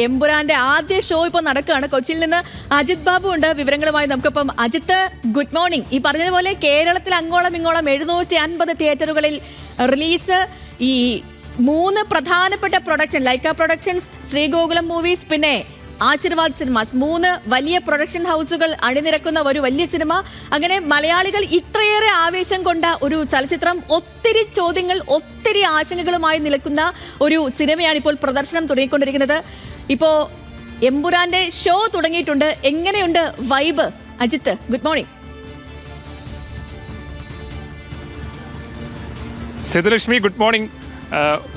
എമ്പുരാന്റെ ആദ്യ ഷോ ഇപ്പോൾ നടക്കുകയാണ്. കൊച്ചിയിൽ നിന്ന് അജിത് ബാബു ഉണ്ട് വിവരങ്ങളുമായി. നമുക്കിപ്പം അജിത്ത്, ഗുഡ് മോർണിംഗ്. ഈ പറഞ്ഞതുപോലെ കേരളത്തിൽ അങ്ങോളം ഇങ്ങോളം 750 തിയേറ്ററുകളിൽ റിലീസ്. ഈ 3 പ്രധാനപ്പെട്ട production, Lyca productions, Sree Gokulam movies, പിന്നെ ആശീർവാദ് സിനിമാസ്, 3 വലിയ പ്രൊഡക്ഷൻ ഹൗസുകൾ അണിനിരക്കുന്ന ഒരു വലിയ സിനിമ. അങ്ങനെ മലയാളികൾ ഇത്രയേറെ ആവേശം കൊണ്ട ഒരു ചലച്ചിത്രം, ഒത്തിരി ചോദ്യങ്ങൾ, ഒത്തിരി ആശങ്കകളുമായി നിൽക്കുന്ന ഒരു സിനിമയാണ് ഇപ്പോൾ പ്രദർശനം തുടങ്ങിക്കൊണ്ടിരിക്കുന്നത്. ഇപ്പോ എമ്പുരാന്റെ ഷോ തുടങ്ങിയിട്ടുണ്ട്. എങ്ങനെയുണ്ട് vibe? Ajith, good morning. Sethulakshmi, good morning.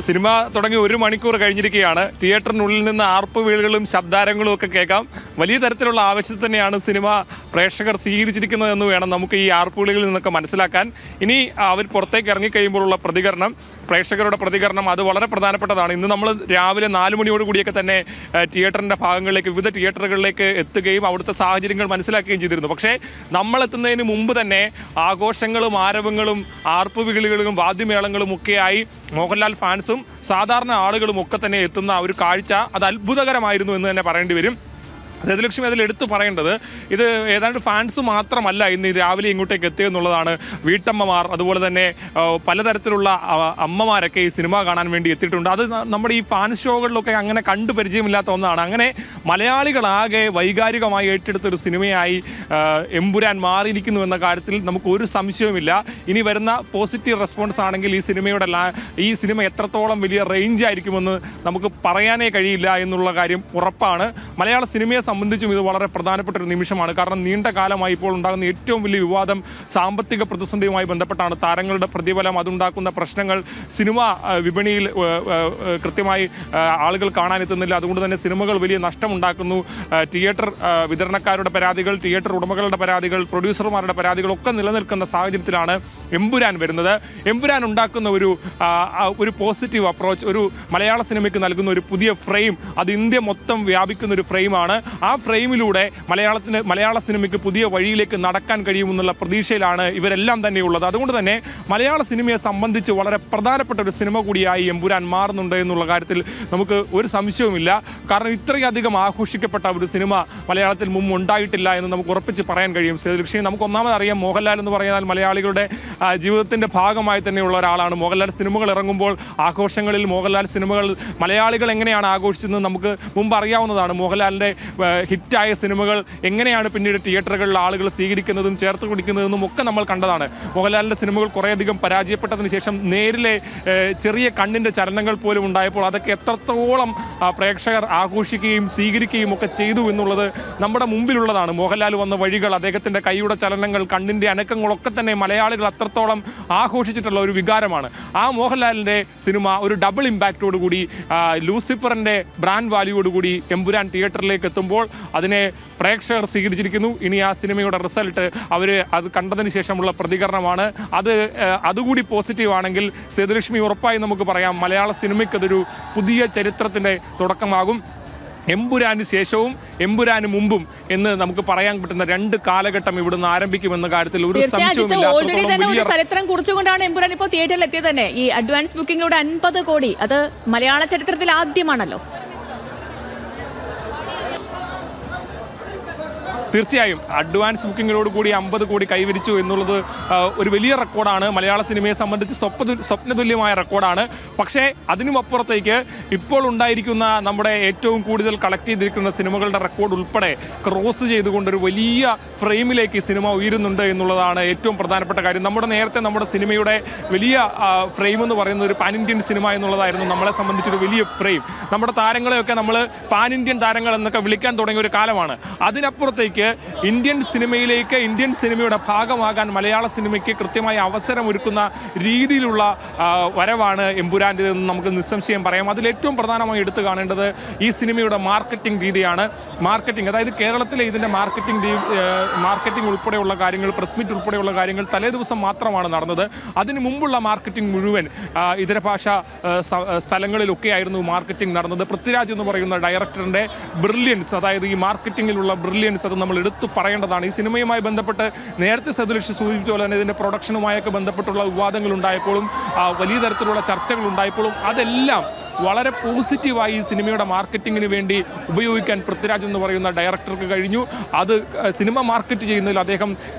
Cinema തുടങ്ങി 1 മണിക്കൂർ കഴിഞ്ഞിരിക്കുകയാണ്. തിയേറ്ററിനുള്ളിൽ നിന്ന് ആർപ്പുവീളുകളും ശബ്ദാരങ്ങളും ഒക്കെ കേൾക്കാം. വലിയ തരത്തിലുള്ള ആവശ്യത്തിൽ തന്നെയാണ് സിനിമ പ്രേക്ഷകർ സ്വീകരിച്ചിരിക്കുന്നതെന്ന് വേണം നമുക്ക് ഈ ആർപ്പുവിളികളിൽ നിന്നൊക്കെ മനസ്സിലാക്കാൻ. ഇനി അവർ പുറത്തേക്ക് ഇറങ്ങിക്കഴിയുമ്പോഴുള്ള പ്രതികരണം, പ്രേക്ഷകരുടെ പ്രതികരണം, അത് വളരെ പ്രധാനപ്പെട്ടതാണ്. ഇന്ന് നമ്മൾ രാവിലെ 4 മണിയോടുകൂടിയൊക്കെ തന്നെ തിയേറ്ററിൻ്റെ ഭാഗങ്ങളിലേക്ക്, വിവിധ തിയേറ്ററുകളിലേക്ക് എത്തുകയും അവിടുത്തെ സാഹചര്യങ്ങൾ മനസ്സിലാക്കുകയും ചെയ്തിരുന്നു. പക്ഷേ നമ്മളെത്തുന്നതിന് മുമ്പ് തന്നെ ആഘോഷങ്ങളും ആരവങ്ങളും ആർപ്പുവിളികളും വാദ്യമേളങ്ങളും ഒക്കെയായി മോഹൻലാൽ ഫാൻസും സാധാരണ ആളുകളും ഒക്കെ തന്നെ എത്തുന്ന ഒരു കാഴ്ച, അത് അത്ഭുതകരമായിരുന്നു എന്ന് തന്നെ പറയേണ്ടി വരും. സേതുലക്ഷ്മി, അതിൽ എടുത്തു പറയേണ്ടത്, ഇത് ഏതാണ്ട് ഫാൻസ് മാത്രമല്ല ഇന്ന് രാവിലെ ഇങ്ങോട്ടേക്ക് എത്തിയെന്നുള്ളതാണ്. വീട്ടമ്മമാർ, അതുപോലെ തന്നെ പലതരത്തിലുള്ള അമ്മമാരൊക്കെ ഈ സിനിമ കാണാൻ വേണ്ടി എത്തിയിട്ടുണ്ട്. അത് നമ്മുടെ ഈ ഫാൻസ് ഷോകളിലൊക്കെ അങ്ങനെ കണ്ടു പരിചയമില്ലാത്ത ഒന്നാണ്. അങ്ങനെ മലയാളികളാകെ വൈകാരികമായി ഏറ്റെടുത്തൊരു സിനിമയായി എമ്പുരാൻ മാറിയിരിക്കുന്നു എന്ന കാര്യത്തിൽ നമുക്ക് ഒരു സംശയവുമില്ല. ഇനി വരുന്ന പോസിറ്റീവ് റെസ്പോൺസ് ആണെങ്കിൽ ഈ സിനിമ എത്രത്തോളം വലിയ റേഞ്ച് ആയിരിക്കുമെന്ന് നമുക്ക് പറയാനേ കഴിയില്ല എന്നുള്ള കാര്യം ഉറപ്പാണ്. മലയാള സിനിമയെ സംബന്ധിച്ചും ഇത് വളരെ പ്രധാനപ്പെട്ട ഒരു നിമിഷമാണ്. കാരണം നീണ്ട കാലമായി ഇപ്പോൾ ഉണ്ടാകുന്ന ഏറ്റവും വലിയ വിവാദം സാമ്പത്തിക പ്രതിസന്ധിയുമായി ബന്ധപ്പെട്ടാണ്. താരങ്ങളുടെ പ്രതിഫലം, അതുണ്ടാക്കുന്ന പ്രശ്നങ്ങൾ, സിനിമ വിപണിയിൽ കൃത്യമായി ആളുകൾ കാണാനെത്തുന്നില്ല. അതുകൊണ്ട് തന്നെ സിനിമകൾ വലിയ നഷ്ടമുണ്ടാക്കുന്നു. തിയേറ്റർ വിതരണക്കാരുടെ പരാതികൾ, തിയേറ്റർ ഉടമകളുടെ പരാതികൾ, പ്രൊഡ്യൂസർമാരുടെ പരാതികളൊക്കെ നിലനിൽക്കുന്ന സാഹചര്യത്തിലാണ് എമ്പുരാൻ വരുന്നത്. എമ്പുരാൻ ഉണ്ടാക്കുന്ന ഒരു പോസിറ്റീവ് അപ്രോച്ച്, ഒരു മലയാള സിനിമയ്ക്ക് നൽകുന്ന ഒരു പുതിയ ഫ്രെയിം, അത് ഇന്ത്യ മൊത്തം വ്യാപിക്കുന്ന ഒരു ഫ്രെയിമാണ്. ആ ഫ്രെയിമിലൂടെ മലയാള സിനിമയ്ക്ക് പുതിയ വഴിയിലേക്ക് നടക്കാൻ കഴിയുമെന്നുള്ള പ്രതീക്ഷയിലാണ് ഇവരെല്ലാം തന്നെയുള്ളത്. അതുകൊണ്ട് തന്നെ മലയാള സിനിമയെ സംബന്ധിച്ച് വളരെ പ്രധാനപ്പെട്ട ഒരു സിനിമ കൂടിയായി എമ്പുരാൻ മാറുന്നുണ്ട് എന്നുള്ള കാര്യത്തിൽ നമുക്ക് ഒരു സംശയവുമില്ല. കാരണം ഇത്രയധികം ആഘോഷിക്കപ്പെട്ട ഒരു സിനിമ മലയാളത്തിൽ മുമ്പ് ഉണ്ടായിട്ടില്ല എന്ന് നമുക്ക് ഉറപ്പിച്ച് പറയാൻ കഴിയും. ലക്ഷ്യം, നമുക്ക് ഒന്നാമത് അറിയാം, മോഹൻലാൽ എന്ന് പറഞ്ഞാൽ മലയാളികളുടെ ജീവിതത്തിൻ്റെ ഭാഗമായി തന്നെയുള്ള ഒരാളാണ്. മോഹൻലാൽ സിനിമകൾ ഇറങ്ങുമ്പോൾ ആഘോഷങ്ങളിൽ മോഹൻലാൽ സിനിമകൾ മലയാളികൾ എങ്ങനെയാണ് ആഘോഷിച്ചതെന്ന് നമുക്ക് മുമ്പ് അറിയാവുന്നതാണ്. മോഹൻലാലിൻ്റെ ഹിറ്റായ സിനിമകൾ എങ്ങനെയാണ് പിന്നീട് തിയേറ്ററുകളിൽ ആളുകൾ സ്വീകരിക്കുന്നതും ചേർത്ത് പിടിക്കുന്നതെന്നും ഒക്കെ നമ്മൾ കണ്ടതാണ്. മോഹൻലാലിൻ്റെ സിനിമകൾ കുറേയധികം പരാജയപ്പെട്ടതിന് ശേഷം നേരിലെ ചെറിയ കണ്ണിൻ്റെ ചലനങ്ങൾ പോലും ഉണ്ടായപ്പോൾ അതൊക്കെ എത്രത്തോളം പ്രേക്ഷകർ ആഘോഷിക്കുകയും സ്വീകരിക്കുകയും ഒക്കെ ചെയ്തു എന്നുള്ളത് നമ്മുടെ മുമ്പിലുള്ളതാണ്. മോഹൻലാൽ വന്ന വഴികൾ, അദ്ദേഹത്തിൻ്റെ കൈയുടെ ചലനങ്ങൾ, കണ്ണിൻ്റെ അനക്കങ്ങളൊക്കെ തന്നെ മലയാളികൾ അത്രത്തോളം ആഘോഷിച്ചിട്ടുള്ള ഒരു വികാരമാണ്. ആ മോഹൻലാലിൻ്റെ സിനിമ ഒരു ഡബിൾ ഇമ്പാക്റ്റോടുകൂടി, ലൂസിഫറിൻ്റെ ബ്രാൻഡ് വാല്യൂയോടുകൂടി എമ്പുരാൻ തിയേറ്ററിലേക്ക് എത്തുമ്പോൾ അതിനെ പ്രേക്ഷകർ സ്വീകരിച്ചിരിക്കുന്നു. ഇനി ആ സിനിമയുടെ റിസൾട്ട് അത് കണ്ടതിന് ശേഷമുള്ള പ്രതികരണമാണ്. അതുകൂടി പോസിറ്റീവ് ആണെങ്കിൽ സേതുലക്ഷ്മി, ഉറപ്പായി നമുക്ക് പറയാം, മലയാള സിനിമയ്ക്ക് അതൊരു പുതിയ ചരിത്രത്തിൻ്റെ തുടക്കമാകും. എമ്പുരാന് ശേഷവും എമ്പുരാന് മുമ്പും എന്ന് നമുക്ക് പറയാൻ പറ്റുന്ന 2 കാലഘട്ടം ഇവിടുന്ന് ആരംഭിക്കുമെന്ന കാര്യത്തിൽ ഒരു സംശയവുമില്ല. ചരിത്രം കുറിച്ചുകൊണ്ടാണ് എമ്പുരാൻ ഇപ്പോൾ തിയേറ്ററിൽ എത്തിയത് തന്നെ. ഈ അഡ്വാൻസ് ബുക്കിങ്ങിലൂടെ 50 കോടി, അത് മലയാള ചരിത്രത്തിൽ ആദ്യമാണല്ലോ. തീർച്ചയായും അഡ്വാൻസ് ബുക്കിങ്ങിനോട് കൂടി 50 കോടി കൈവരിച്ചു എന്നുള്ളത് ഒരു വലിയ റെക്കോർഡാണ്. മലയാള സിനിമയെ സംബന്ധിച്ച് സ്വപ്നതുല്യമായ റെക്കോർഡാണ്. പക്ഷേ അതിനുമപ്പുറത്തേക്ക് ഇപ്പോൾ ഉണ്ടായിരിക്കുന്ന നമ്മുടെ ഏറ്റവും കൂടുതൽ കളക്ട് ചെയ്തിരിക്കുന്ന സിനിമകളുടെ റെക്കോർഡ് ഉൾപ്പെടെ ക്രോസ് ചെയ്തുകൊണ്ടൊരു വലിയ ഫ്രെയിമിലേക്ക് സിനിമ ഉയരുന്നുണ്ട് എന്നുള്ളതാണ് ഏറ്റവും പ്രധാനപ്പെട്ട കാര്യം. നേരത്തെ നമ്മുടെ സിനിമയുടെ വലിയ ഫ്രെയിം എന്ന് പറയുന്നത് ഒരു പാൻ ഇന്ത്യൻ സിനിമ എന്നുള്ളതായിരുന്നു നമ്മളെ സംബന്ധിച്ചൊരു വലിയ ഫ്രെയിം. നമ്മുടെ താരങ്ങളെയൊക്കെ നമ്മൾ പാൻ ഇന്ത്യൻ താരങ്ങൾ എന്നൊക്കെ വിളിക്കാൻ തുടങ്ങിയ ഒരു കാലമാണ്. അതിനപ്പുറത്തേക്ക് ഇന്ത്യൻ സിനിമയുടെ ഭാഗമാകാൻ മലയാള സിനിമയ്ക്ക് കൃത്യമായി അവസരമൊരുക്കുന്ന രീതിയിലുള്ള വരവാണ് എമ്പുരാൻ്റെ എന്ന് നമുക്ക് നിസ്സംശയം പറയാം. അതിലേറ്റവും പ്രധാനമായി എടുത്തു കാണേണ്ടത് ഈ സിനിമയുടെ മാർക്കറ്റിംഗ് രീതിയാണ്. അതായത് കേരളത്തിലെ ഇതിൻ്റെ മാർക്കറ്റിംഗ് ഉൾപ്പെടെയുള്ള കാര്യങ്ങൾ, പ്രസ് മീറ്റ് ഉൾപ്പെടെയുള്ള കാര്യങ്ങൾ തലേ ദിവസം മാത്രമാണ് നടന്നത്. അതിന് മുമ്പുള്ള മാർക്കറ്റിംഗ് മുഴുവൻ ഇതര ഭാഷാ സ്ഥലങ്ങളിലൊക്കെ ആയിരുന്നു മാർക്കറ്റിംഗ് നടന്നത്. പൃഥ്വിരാജ് എന്ന് പറയുന്ന ഡയറക്ടറിൻ്റെ ബ്രില്യൻസ്, അതായത് ഈ മാർക്കറ്റിങ്ങിലുള്ള ബ്രില്യൻസ്, അത് നമ്മൾ എടുത്തു പറയേണ്ടതാണ്. ഈ സിനിമയുമായി ബന്ധപ്പെട്ട് നേരത്തെ സേതുലക്ഷ്മി സൂചിപ്പിച്ച പോലെ തന്നെ ഇതിൻ്റെ പ്രൊഡക്ഷനുമായൊക്കെ ബന്ധപ്പെട്ടുള്ള വിവാദങ്ങൾ ഉണ്ടായപ്പോഴും വലിയ തരത്തിലുള്ള ചർച്ചകൾ ഉണ്ടായപ്പോഴും അതെല്ലാം വളരെ പോസിറ്റീവായി ഈ സിനിമയുടെ മാർക്കറ്റിങ്ങിന് വേണ്ടി ഉപയോഗിക്കാൻ പൃഥ്വിരാജ് എന്ന് പറയുന്ന ഡയറക്ടർക്ക് കഴിഞ്ഞു. അത് സിനിമ മാർക്കറ്റ് ചെയ്യുന്നതിൽ അദ്ദേഹം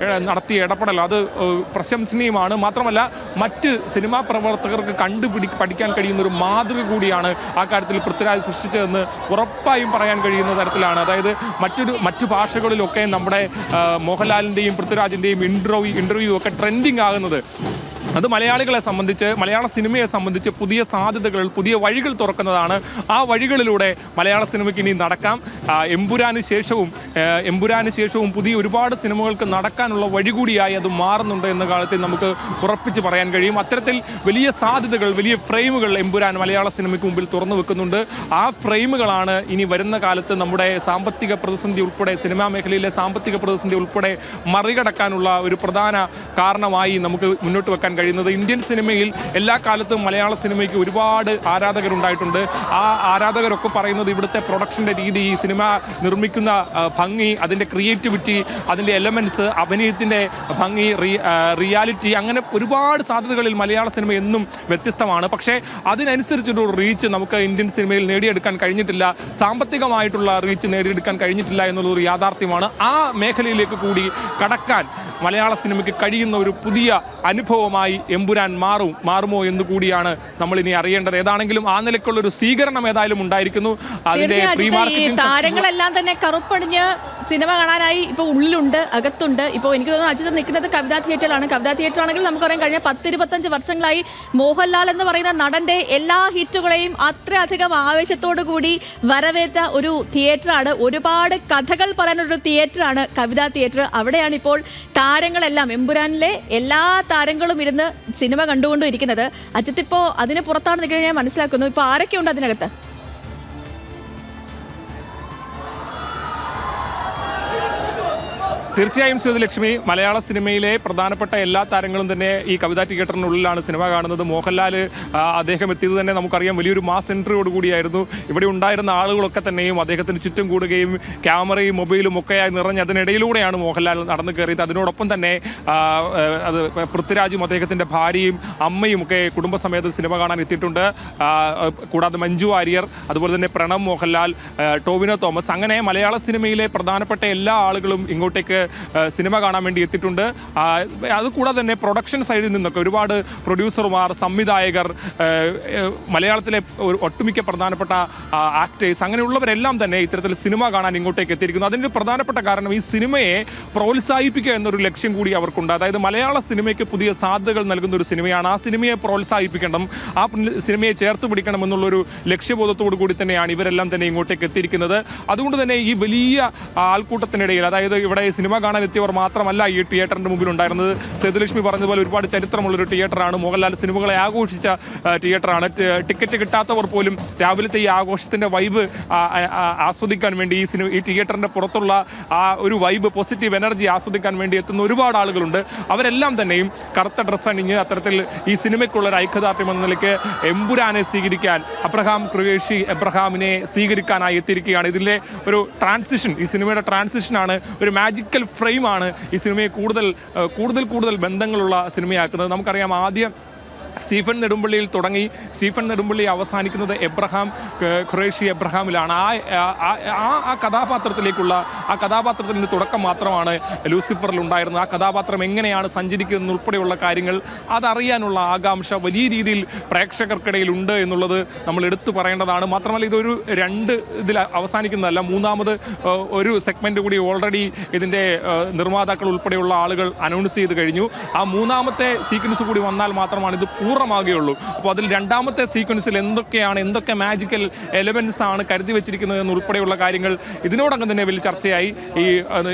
നടത്തിയ ഇടപെടൽ അത് പ്രശംസനീയമാണ്. മാത്രമല്ല മറ്റ് സിനിമാ പ്രവർത്തകർക്ക് പഠിക്കാൻ കഴിയുന്ന ഒരു മാതൃക കൂടിയാണ് ആ കാര്യത്തിൽ പൃഥ്വിരാജ് സൃഷ്ടിച്ചതെന്ന് ഉറപ്പായും പറയാൻ കഴിയുന്ന തരത്തിലാണ്. അതായത് മറ്റു ഭാഷകളിലൊക്കെ നമ്മുടെ മോഹൻലാലിൻ്റെയും പൃഥ്വിരാജിൻ്റെയും ഇൻ്റർവ്യൂ ഒക്കെ ട്രെൻഡിങ് ആകുന്നത് അത് മലയാളികളെ സംബന്ധിച്ച്, മലയാള സിനിമയെ സംബന്ധിച്ച് പുതിയ സാധ്യതകൾ, പുതിയ വഴികൾ തുറക്കുന്നതാണ്. ആ വഴികളിലൂടെ മലയാള സിനിമയ്ക്ക് ഇനി നടക്കാം. എമ്പുരാന് ശേഷവും പുതിയ ഒരുപാട് സിനിമകൾക്ക് നടക്കാനുള്ള വഴി കൂടിയായി അത് മാറുന്നുണ്ട് എന്ന കാലത്തിൽ നമുക്ക് ഉറപ്പിച്ച് പറയാൻ കഴിയും. അത്തരത്തിൽ വലിയ സാധ്യതകൾ, വലിയ ഫ്രെയിമുകൾ എമ്പുരാൻ മലയാള സിനിമയ്ക്ക് മുമ്പിൽ തുറന്നു വെക്കുന്നുണ്ട്. ആ ഫ്രെയിമുകളാണ് ഇനി വരുന്ന കാലത്ത് നമ്മുടെ സാമ്പത്തിക പ്രതിസന്ധി ഉൾപ്പെടെ, സിനിമാ മേഖലയിലെ സാമ്പത്തിക പ്രതിസന്ധി ഉൾപ്പെടെ മറികടക്കാനുള്ള ഒരു പ്രധാന കാരണമായി നമുക്ക് മുന്നോട്ട് വെക്കാൻ കഴിയുന്നത്. ഇന്ത്യൻ സിനിമയിൽ എല്ലാ കാലത്തും മലയാള സിനിമയ്ക്ക് ഒരുപാട് ആരാധകരുണ്ടായിട്ടുണ്ട്. ആ ആരാധകരൊക്കെ പറയുന്നത് ഇവിടുത്തെ പ്രൊഡക്ഷൻ്റെ രീതി, സിനിമ നിർമ്മിക്കുന്ന ഭംഗി, അതിൻ്റെ ക്രിയേറ്റിവിറ്റി, അതിൻ്റെ എലമെൻറ്റ്സ്, അഭിനയത്തിൻ്റെ ഭംഗി, റിയാലിറ്റി, അങ്ങനെ ഒരുപാട് സാധ്യതകളിൽ മലയാള സിനിമ എന്നും വ്യത്യസ്തമാണ്. പക്ഷേ അതിനനുസരിച്ചൊരു റീച്ച് നമുക്ക് ഇന്ത്യൻ സിനിമയിൽ നേടിയെടുക്കാൻ കഴിഞ്ഞിട്ടില്ല. സാമ്പത്തികമായിട്ടുള്ള റീച്ച് നേടിയെടുക്കാൻ കഴിഞ്ഞിട്ടില്ല എന്നുള്ളൊരു യാഥാർത്ഥ്യമാണ്. ആ മേഖലയിലേക്ക് കൂടി കടക്കാൻ മലയാള സിനിമയ്ക്ക് കഴിയുന്ന ഒരു പുതിയ അനുഭവമായി എമ്പുരാൻ മാറുമോ എന്ന് കൂടിയാണ് നമ്മൾ ഇനി അറിയേണ്ടത്. ഏതാണെങ്കിലും ആ നിലയ്ക്കുള്ളൊരു സ്വീകരണം ഏതായാലും ഉണ്ടായിരിക്കുന്നു. അതിന്റെ താരങ്ങളെല്ലാം തന്നെ കറുപ്പണിഞ്ഞ് സിനിമ കാണാനായി ഇപ്പൊ ഉള്ളിലുണ്ട്, അകത്തുണ്ട്. ഇപ്പോൾ എനിക്ക് തോന്നുന്നു അജിത് നിൽക്കുന്നത് കവിതാ തിയേറ്ററിലാണ്. കവിതാ തിയേറ്റർ ആണെങ്കിൽ നമുക്കറിയാം കഴിഞ്ഞ 10-25 വർഷങ്ങളായി മോഹൻലാൽ എന്ന് പറയുന്ന നടന്റെ എല്ലാ ഹിറ്റുകളെയും അത്രയധികം ആവേശത്തോടു കൂടി വരവേറ്റ ഒരു തിയേറ്ററാണ്. ഒരുപാട് കഥകൾ പറയാനൊരു തിയേറ്ററാണ് കവിതാ തിയേറ്റർ. അവിടെയാണ് ഇപ്പോൾ താരങ്ങളെല്ലാം, എമ്പുരാനിലെ എല്ലാ താരങ്ങളും ഇരുന്ന് സിനിമ കണ്ടുകൊണ്ടും ഇരിക്കുന്നത്. അജിത്ത് ഇപ്പോൾ അതിന് പുറത്താണ് നിൽക്കുന്നത് ഞാൻ മനസ്സിലാക്കുന്നു. ഇപ്പോൾ ആരൊക്കെയുണ്ട് അതിനകത്ത്? തീർച്ചയായും സേതുലക്ഷ്മി, മലയാള സിനിമയിലെ പ്രധാനപ്പെട്ട എല്ലാ താരങ്ങളും തന്നെ ഈ കവിതാ തിയേറ്ററിനുള്ളിലാണ് സിനിമ കാണുന്നത്. മോഹൻലാൽ അദ്ദേഹം എത്തിയത് തന്നെ നമുക്കറിയാം വലിയൊരു മാസ് എൻട്രിയോട് കൂടിയായിരുന്നു. ഇവിടെ ഉണ്ടായിരുന്ന ആളുകളൊക്കെ തന്നെയും അദ്ദേഹത്തിന് ചുറ്റും കൂടുകയും ക്യാമറയും മൊബൈലും ഒക്കെയായി നിറഞ്ഞ് അതിനിടയിലൂടെയാണ് മോഹൻലാൽ നടന്നു കയറിയത്. അതിനോടൊപ്പം തന്നെ അത് പൃഥ്വിരാജും അദ്ദേഹത്തിൻ്റെ ഭാര്യയും അമ്മയും ഒക്കെ കുടുംബസമേതം സിനിമ കാണാൻ എത്തിയിട്ടുണ്ട്. കൂടാതെ മഞ്ജു വാര്യർ, അതുപോലെ തന്നെ പ്രണവ് മോഹൻലാൽ, ടോവിനോ തോമസ്, അങ്ങനെ മലയാള സിനിമയിലെ പ്രധാനപ്പെട്ട എല്ലാ ആളുകളും ഇങ്ങോട്ടേക്ക് സിനിമ കാണാൻ വേണ്ടി എത്തിയിട്ടുണ്ട്. അതുകൂടാതെ തന്നെ പ്രൊഡക്ഷൻ സൈഡിൽ നിന്നൊക്കെ ഒരുപാട് പ്രൊഡ്യൂസർമാർ, സംവിധായകർ, മലയാളത്തിലെ ഒട്ടുമിക്ക പ്രധാനപ്പെട്ട ആക്ടേഴ്സ്, അങ്ങനെയുള്ളവരെല്ലാം തന്നെ ഇത്തരത്തിൽ സിനിമ കാണാൻ ഇങ്ങോട്ടേക്ക് എത്തിയിരിക്കുന്നു. അതിൻ്റെ പ്രധാനപ്പെട്ട കാരണം ഈ സിനിമയെ പ്രോത്സാഹിപ്പിക്കുക എന്നൊരു ലക്ഷ്യം കൂടി അവർക്കുണ്ട്. അതായത് മലയാള സിനിമയ്ക്ക് പുതിയ സാധ്യതകൾ നൽകുന്ന ഒരു സിനിമയാണ്. ആ സിനിമയെ പ്രോത്സാഹിപ്പിക്കണം, ആ സിനിമയെ ചേർത്ത് പിടിക്കണം എന്നുള്ളൊരു ലക്ഷ്യബോധത്തോടു കൂടി തന്നെയാണ് ഇവരെല്ലാം തന്നെ ഇങ്ങോട്ടേക്ക് എത്തിയിരിക്കുന്നത്. അതുകൊണ്ട് തന്നെ ഈ വലിയ ആൾക്കൂട്ടത്തിനിടയിൽ, അതായത് ഇവിടെ സിനിമ കാണാൻ എത്തിയവർ മാത്രമല്ല ഈ തിയേറ്ററിൻ്റെ മുമ്പിൽ ഉണ്ടായിരുന്നത്. സേതുലക്ഷ്മി പറഞ്ഞതുപോലെ ഒരുപാട് ചരിത്രമുള്ളൊരു തിയേറ്ററാണ്. മോഹൻലാൽ സിനിമകളെ ആഘോഷിച്ച തിയേറ്ററാണ്. ടിക്കറ്റ് കിട്ടാത്തവർ പോലും രാവിലത്തെ ഈ ആഘോഷത്തിൻ്റെ വൈബ് ആസ്വദിക്കാൻ വേണ്ടി ഈ തിയേറ്ററിൻ്റെ പുറത്തുള്ള ആ ഒരു വൈബ്, പോസിറ്റീവ് എനർജി ആസ്വദിക്കാൻ വേണ്ടി എത്തുന്ന ഒരുപാട് ആളുകളുണ്ട്. അവരെല്ലാം തന്നെയും കറുത്ത ഡ്രസ്സ് അണിഞ്ഞ് അത്തരത്തിൽ ഈ സിനിമയ്ക്കുള്ളൊരു ഐക്യദാർഢ്യം എന്ന നിലയ്ക്ക് എമ്പുരാനെ സ്വീകരിക്കാൻ, എബ്രഹാമിനെ സ്വീകരിക്കാനായി എത്തിയിരിക്കുകയാണ്. ഇതിലെ ഒരു ട്രാൻസിഷൻ, ഈ സിനിമയുടെ ട്രാൻസിഷനാണ്, ഒരു മാജിക്കൽ ഫ്രെയിമാണ് ഈ സിനിമയെ കൂടുതൽ ബന്ധങ്ങളുള്ള സിനിമയാക്കുന്നത്. നമുക്കറിയാം ആദ്യം സ്റ്റീഫൻ നെടുമ്പള്ളിയിൽ തുടങ്ങി സ്റ്റീഫൻ നെടുമ്പള്ളി അവസാനിക്കുന്നത് ഖുറേഷി എബ്രഹാമിലാണ്. ആ കഥാപാത്രത്തിൻ്റെ തുടക്കം മാത്രമാണ് ലൂസിഫറിൽ ഉണ്ടായിരുന്നത്. ആ കഥാപാത്രം എങ്ങനെയാണ് സഞ്ചരിക്കുന്നത് ഉൾപ്പെടെയുള്ള കാര്യങ്ങൾ അതറിയാനുള്ള ആകാംക്ഷ വലിയ രീതിയിൽ പ്രേക്ഷകർക്കിടയിൽ ഉണ്ട് എന്നുള്ളത് നമ്മൾ എടുത്തു പറയേണ്ടതാണ്. മാത്രമല്ല ഇതൊരു 2 ഇതിൽ അവസാനിക്കുന്നതല്ല, മൂന്നാമത് ഒരു സെഗ്മെൻറ്റ് കൂടി ഓൾറെഡി ഇതിൻ്റെ നിർമ്മാതാക്കൾ ഉൾപ്പെടെയുള്ള ആളുകൾ അനൗൺസ് ചെയ്ത് കഴിഞ്ഞു. ആ മൂന്നാമത്തെ സീക്വൻസ് കൂടി വന്നാൽ മാത്രമാണ് ഇത് പൂർണ്ണമാകുകയുള്ളൂ. അപ്പോൾ അതിൽ രണ്ടാമത്തെ സീക്വൻസിൽ എന്തൊക്കെ മാജിക്കൽ എലമെൻറ്റ്സ് ആണ് കരുതി വെച്ചിരിക്കുന്നത് എന്നുൾപ്പെടെയുള്ള കാര്യങ്ങൾ ഇതിനോടകം തന്നെ വലിയ ചർച്ചയായി.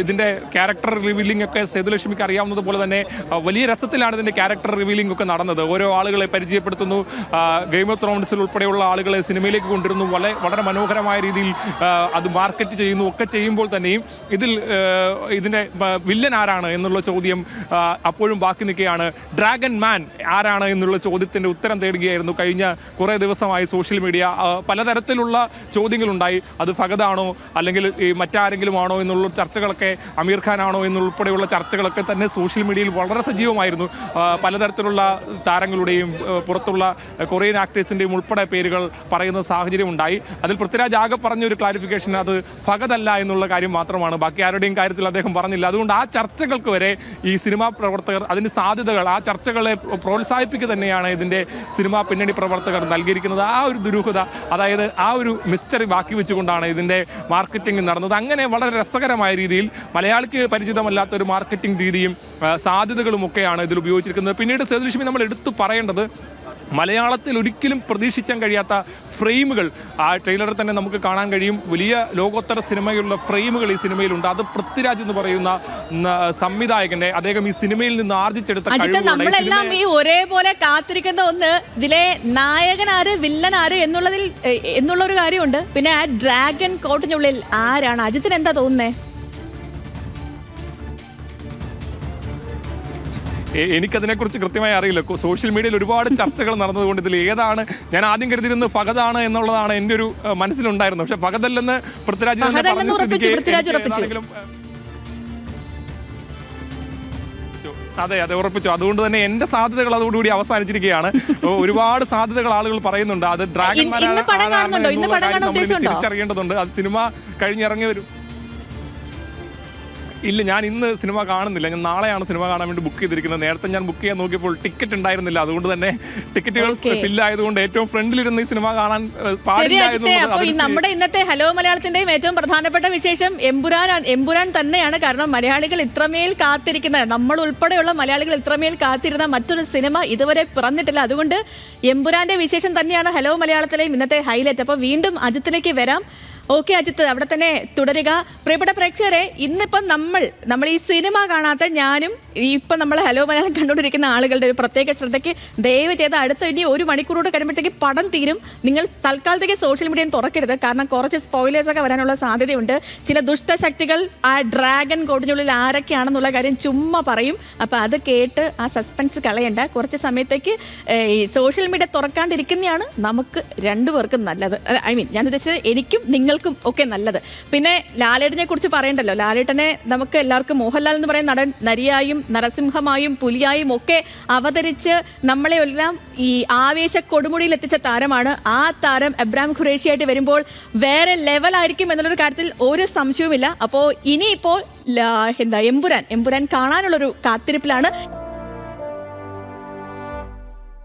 ഇതിൻ്റെ ക്യാരക്ടർ റിവീലിംഗ് ഒക്കെ സേതുലക്ഷ്മിക്ക് അറിയാവുന്നതുപോലെ തന്നെ വലിയ രസത്തിലാണ് ഇതിൻ്റെ ക്യാരക്ടർ റിവീലിംഗ് ഒക്കെ നടന്നത്. ഓരോ ആളുകളെ പരിചയപ്പെടുത്തുന്നു, ഗെയിം ഓഫ് ത്രോൺസിൽ ഉൾപ്പെടെയുള്ള ആളുകളെ സിനിമയിലേക്ക് കൊണ്ടുവരുന്നു, വളരെ മനോഹരമായ രീതിയിൽ അത് മാർക്കറ്റ് ചെയ്യുന്നു. ഒക്കെ ചെയ്യുമ്പോൾ തന്നെയും ഇതിൻ്റെ വില്ലൻ ആരാണ് എന്നുള്ള ചോദ്യം അപ്പോഴും ബാക്കി നിൽക്കുകയാണ്. ഡ്രാഗൺ മാൻ ആരാണ് എന്നുള്ള എന്നുള്ള ചോദ്യത്തിൻ്റെ ഉത്തരം തേടുകയായിരുന്നു കഴിഞ്ഞ കുറേ ദിവസമായി സോഷ്യൽ മീഡിയ. പലതരത്തിലുള്ള ചോദ്യങ്ങളുണ്ടായി. അത് ഫഹദാണോ അല്ലെങ്കിൽ ഈ മറ്റാരെങ്കിലും ആണോ എന്നുള്ള ചർച്ചകളൊക്കെ, അമീർ ഖാൻ ആണോ എന്നുൾപ്പെടെയുള്ള ചർച്ചകളൊക്കെ തന്നെ സോഷ്യൽ മീഡിയയിൽ വളരെ സജീവമായിരുന്നു. പലതരത്തിലുള്ള താരങ്ങളുടെയും പുറത്തുള്ള കൊറിയൻ ആക്ടേഴ്സിൻ്റെയും ഉൾപ്പെടെ പേരുകൾ പറയുന്ന സാഹചര്യം ഉണ്ടായി. അതിൽ പൃഥ്വിരാജ് ആകെ പറഞ്ഞൊരു ക്ലാരിഫിക്കേഷൻ അത് ഫഹദല്ല എന്നുള്ള കാര്യം മാത്രമാണ്. ബാക്കി ആരുടെയും കാര്യത്തിൽ അദ്ദേഹം പറഞ്ഞില്ല. അതുകൊണ്ട് ആ ചർച്ചകൾക്ക് വരെ ഈ സിനിമാ പ്രവർത്തകർ അതിൻ്റെ സാധ്യതകൾ, ആ ചർച്ചകളെ പ്രോത്സാഹിപ്പിക്കുക തന്നെയാണ് ഇതിൻ്റെ സിനിമാ പിന്നണി പ്രവർത്തകർ നൽകിയിരിക്കുന്നത്. ആ ഒരു ദുരൂഹത, അതായത് ആ ഒരു മിസ്റ്ററി ബാക്കി വെച്ചുകൊണ്ടാണ് ഇതിൻ്റെ മാർക്കറ്റിംഗ് നടന്നത്. അങ്ങനെ വളരെ രസകരമായ രീതിയിൽ മലയാളിക്ക് പരിചിതമല്ലാത്ത ഒരു മാർക്കറ്റിംഗ് രീതിയും സാധ്യതകളും ഒക്കെയാണ് ഇതിൽ ഉപയോഗിച്ചിരിക്കുന്നത്. പിന്നീട് സേതുലക്ഷ്മി, നമ്മൾ എടുത്തു പറയേണ്ടത് മലയാളത്തിൽ ഒരിക്കലും പ്രതീക്ഷിക്കാൻ കഴിയാത്ത ഫ്രെയിമുകൾ ആ ട്രെയിലറിൽ തന്നെ നമുക്ക് കാണാൻ കഴിയും. വലിയ ലോകോത്തര സിനിമയുള്ള ഫ്രെയിമുകൾ ഈ സിനിമയിലുണ്ട്. അത് പൃഥ്വിരാജ് എന്ന് പറയുന്ന സംവിധായകന്റെ, അദ്ദേഹം ഈ സിനിമയിൽ നിന്ന് ആർജിച്ചെടുത്ത നമ്മളെല്ലാം ഈ ഒരേപോലെ കാത്തിരിക്കുന്ന ഒന്ന്, ഇതിലെ നായകനാര് വില്ലനാര് എന്നുള്ളൊരു കാര്യമുണ്ട്. പിന്നെ ആ ഡ്രാഗൺ കോട്ടിനുള്ളിൽ ആരാണ്? അജിത്തിന് എന്താ തോന്നുന്നേ? എനിക്കതിനെക്കുറിച്ച് കൃത്യമായി അറിയില്ല. സോഷ്യൽ മീഡിയയിൽ ഒരുപാട് ചർച്ചകൾ നടന്നതുകൊണ്ട് ഇതിൽ ഏതാണ്, ഞാൻ ആദ്യം കരുതിയിരുന്നത് ഫഹദാണ് എന്നുള്ളതാണ് എൻ്റെ ഒരു മനസ്സിലുണ്ടായിരുന്നത്. പക്ഷെ ഫഹദല്ലെന്ന് പൃഥ്വിരാജ് അതെ ഉറപ്പിച്ചു. അതുകൊണ്ട് തന്നെ എന്റെ സാധ്യതകൾ അതോടുകൂടി അവസാനിച്ചിരിക്കുകയാണ്. ഒരുപാട് സാധ്യതകൾ ആളുകൾ പറയുന്നുണ്ട്. അത് ഡ്രാഗൺമാരാണ് തിരിച്ചറിയേണ്ടതുണ്ട്. അത് സിനിമ കഴിഞ്ഞിറങ്ങി വരും. ഇല്ല, ഞാൻ ഇന്ന് സിനിമ കാണുന്നില്ല. ഞാൻ നാളെയാണ് സിനിമ കാണാൻ വേണ്ടി ബുക്ക് ചെയ്തിരിക്കുന്നത്. നേരത്തെ ഞാൻ ബുക്ക് ചെയ്യാൻ നോക്കിയപ്പോൾ ടിക്കറ്റ് ഉണ്ടായിരുന്നില്ല. അതുകൊണ്ട് തന്നെ ടിക്കറ്റുകൾ ഫില്ലായതുകൊണ്ട് ഏറ്റവും ഫ്രണ്ടിലിരുന്ന് ഈ സിനിമ കാണാൻ പാടില്ല. നമ്മുടെ ഇന്നത്തെ ഹലോ മലയാളത്തിന്റെയും ഏറ്റവും പ്രധാനപ്പെട്ട വിശേഷം എമ്പുരാൻ തന്നെയാണ്. കാരണം മലയാളികൾ ഇത്രമേൽ കാത്തിരിക്കുന്ന, നമ്മൾ ഉൾപ്പെടെയുള്ള മലയാളികൾ ഇത്രമേൽ കാത്തിരുന്ന മറ്റൊരു സിനിമ ഇതുവരെ പിറന്നിട്ടില്ല. അതുകൊണ്ട് എമ്പുരാന്റെ വിശേഷം തന്നെയാണ് ഹലോ മലയാളത്തിലെയും ഇന്നത്തെ ഹൈലൈറ്റ്. അപ്പോൾ വീണ്ടും അജിത്തിലേക്ക് വരാം. ഓക്കെ അജിത്ത്, അവിടെ തന്നെ തുടരുക. പ്രിയപ്പെട്ട പ്രേക്ഷകരെ, ഇന്നിപ്പം നമ്മൾ ഈ സിനിമ കാണാത്ത ഞാനും ഇപ്പം നമ്മൾ ഹലോ മലയാളം കണ്ടുകൊണ്ടിരിക്കുന്ന ആളുകളുടെ ഒരു പ്രത്യേക ശ്രദ്ധയ്ക്ക് ദയവ് ചെയ്ത് അടുത്ത ഇനി 1 മണിക്കൂറോട് കഴിയുമ്പോഴത്തേക്ക് പടം തീരും. നിങ്ങൾ തൽക്കാലത്തേക്ക് സോഷ്യൽ മീഡിയയിൽ തുറക്കരുത്. കാരണം കുറച്ച് സ്പോയിലേഴ്സൊക്കെ വരാനുള്ള സാധ്യതയുണ്ട്. ചില ദുഷ്ടശക്തികൾ ആ ഡ്രാഗൺ കോഡിനുള്ളിൽ ആരൊക്കെയാണെന്നുള്ള കാര്യം ചുമ്മാ പറയും. അപ്പോൾ അത് കേട്ട് ആ സസ്പെൻസ് കളയണ്ട. കുറച്ച് സമയത്തേക്ക് ഈ സോഷ്യൽ മീഡിയ തുറക്കാണ്ടിരിക്കുന്നതാണ് നമുക്ക് രണ്ടുപേർക്കും നല്ലത്. ഞാൻ ഉദ്ദേശിച്ചത് എനിക്കും നിങ്ങൾക്കും ഒക്കെ നല്ലത്. പിന്നെ ലാലേട്ടനെ കുറിച്ച് പറയണ്ടല്ലോ. ലാലേട്ടനെ നമുക്ക് എല്ലാവർക്കും, മോഹൻലാൽ എന്ന് പറയുന്ന നടൻ നരിയായും നരസിംഹമായും പുലിയായും ഒക്കെ അവതരിച്ച് നമ്മളെ എല്ലാം ഈ ആവേശ കൊടുമുടിയിൽ എത്തിച്ച താരമാണ്. ആ താരം എബ്രാം ഖുറേഷിയായിട്ട് വരുമ്പോൾ വേറെ ലെവലായിരിക്കും എന്നുള്ളൊരു കാര്യത്തിൽ ഒരു സംശയവുമില്ല. അപ്പോൾ ഇനിയിപ്പോൾ എമ്പുരാൻ കാണാനുള്ളൊരു കാത്തിരിപ്പിലാണ്.